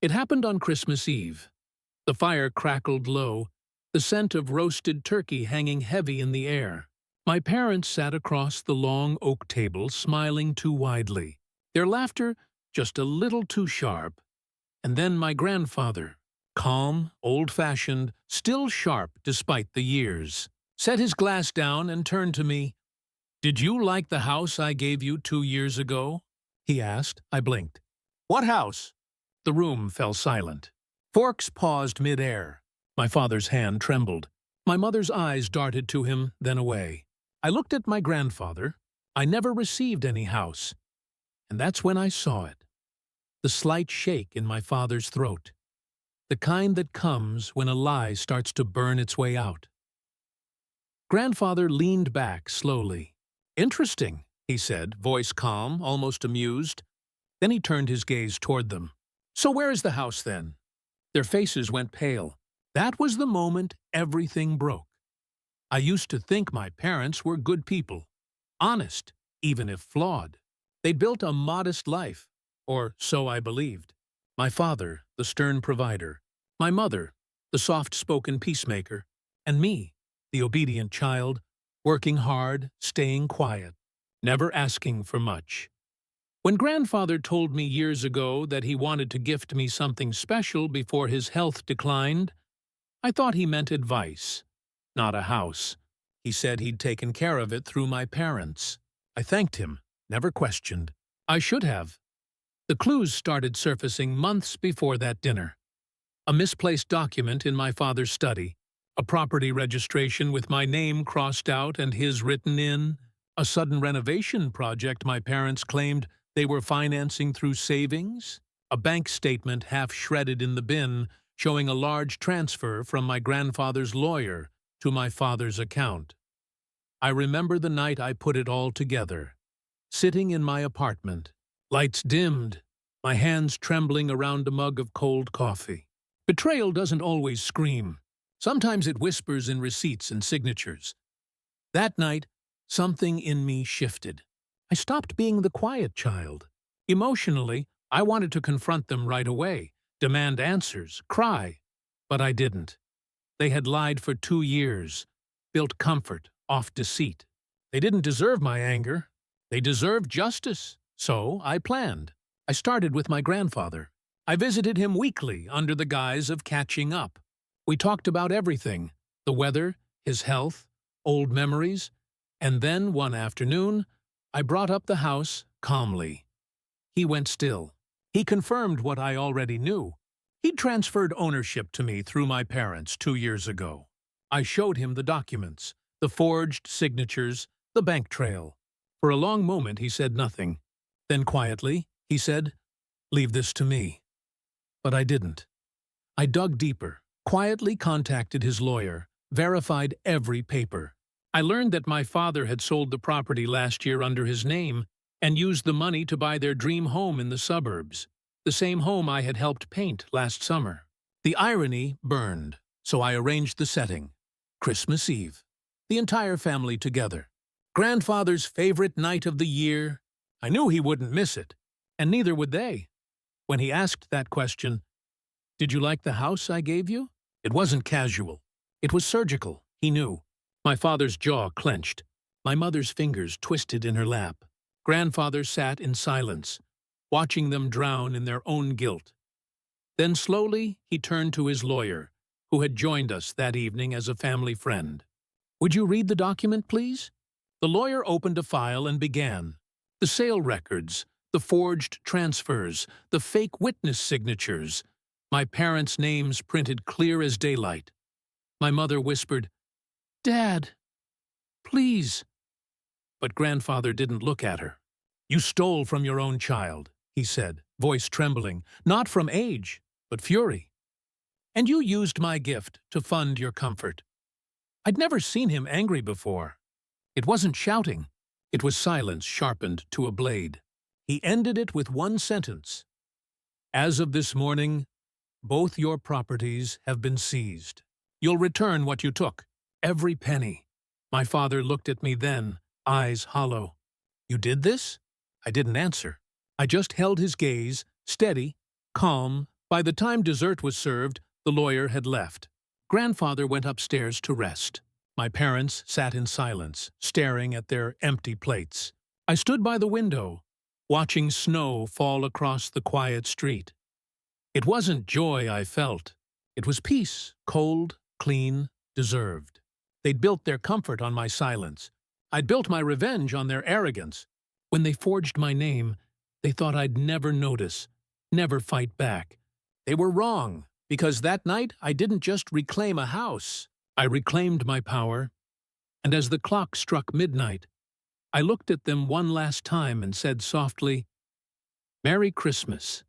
It happened on Christmas Eve. The fire crackled low, the scent of roasted turkey hanging heavy in the air. My parents sat across the long oak table, smiling too widely, their laughter just a little too sharp. And then my grandfather, calm, old-fashioned, still sharp despite the years, set his glass down and turned to me. "Did you like the house I gave you 2 years ago?" he asked. I blinked. "What house?" The room fell silent. Forks paused mid-air. My father's hand trembled. My mother's eyes darted to him, then away. I looked at my grandfather. I never received any house. And that's when I saw it. The slight shake in my father's throat. The kind that comes when a lie starts to burn its way out. Grandfather leaned back slowly. "Interesting," he said, voice calm, almost amused. Then he turned his gaze toward them. "So where is the house, then?" Their faces went pale. That was the moment everything broke. I used to think my parents were good people, honest, even if flawed. They'd built a modest life, or so I believed. My father, the stern provider. My mother, the soft-spoken peacemaker. And me, the obedient child, working hard, staying quiet, never asking for much. When grandfather told me years ago that he wanted to gift me something special before his health declined, I thought he meant advice, not a house. He said he'd taken care of it through my parents. I thanked him, never questioned. I should have. The clues started surfacing months before that dinner. A misplaced document in my father's study, a property registration with my name crossed out and his written in, a sudden renovation project my parents claimed they were financing through savings, a bank statement half shredded in the bin showing a large transfer from my grandfather's lawyer to my father's account. I remember the night I put it all together, sitting in my apartment, lights dimmed, my hands trembling around a mug of cold coffee. Betrayal doesn't always scream. Sometimes it whispers in receipts and signatures. That night, something in me shifted. I stopped being the quiet child. Emotionally, I wanted to confront them right away, demand answers, cry. But I didn't. They had lied for 2 years, built comfort off deceit. They didn't deserve my anger. They deserved justice. So I planned. I started with my grandfather. I visited him weekly under the guise of catching up. We talked about everything, the weather, his health, old memories, and then one afternoon, I brought up the house calmly. He went still. He confirmed what I already knew. He'd transferred ownership to me through my parents 2 years ago. I showed him the documents, the forged signatures, the bank trail. For a long moment he said nothing. Then quietly, he said, "Leave this to me." But I didn't. I dug deeper, quietly contacted his lawyer, verified every paper. I learned that my father had sold the property last year under his name and used the money to buy their dream home in the suburbs, the same home I had helped paint last summer. The irony burned, so I arranged the setting. Christmas Eve. The entire family together. Grandfather's favorite night of the year. I knew he wouldn't miss it, and neither would they. When he asked that question, "Did you like the house I gave you?" It wasn't casual. It was surgical, he knew. My father's jaw clenched. My mother's fingers twisted in her lap. Grandfather sat in silence, watching them drown in their own guilt. Then slowly he turned to his lawyer, who had joined us that evening as a family friend. "Would you read the document, please?" The lawyer opened a file and began. The sale records, the forged transfers, the fake witness signatures, my parents' names printed clear as daylight. My mother whispered, "Dad, please." But grandfather didn't look at her. "You stole from your own child," he said, voice trembling, not from age, but fury. "And you used my gift to fund your comfort." I'd never seen him angry before. It wasn't shouting. It was silence sharpened to a blade. He ended it with one sentence. "As of this morning, both your properties have been seized. You'll return what you took, every penny." My father looked at me then, eyes hollow. "You did this?" I didn't answer. I just held his gaze, steady, calm, By the time dessert was served, the lawyer had left. Grandfather went upstairs to rest. My parents sat in silence, staring at their empty plates. I stood by the window, watching snow fall across the quiet street. It wasn't joy I felt. It was peace, cold, clean, deserved. They'd built their comfort on my silence. I'd built my revenge on their arrogance. When they forged my name, they thought I'd never notice, never fight back. They were wrong, because that night I didn't just reclaim a house. I reclaimed my power, and as the clock struck midnight, I looked at them one last time and said softly, "Merry Christmas."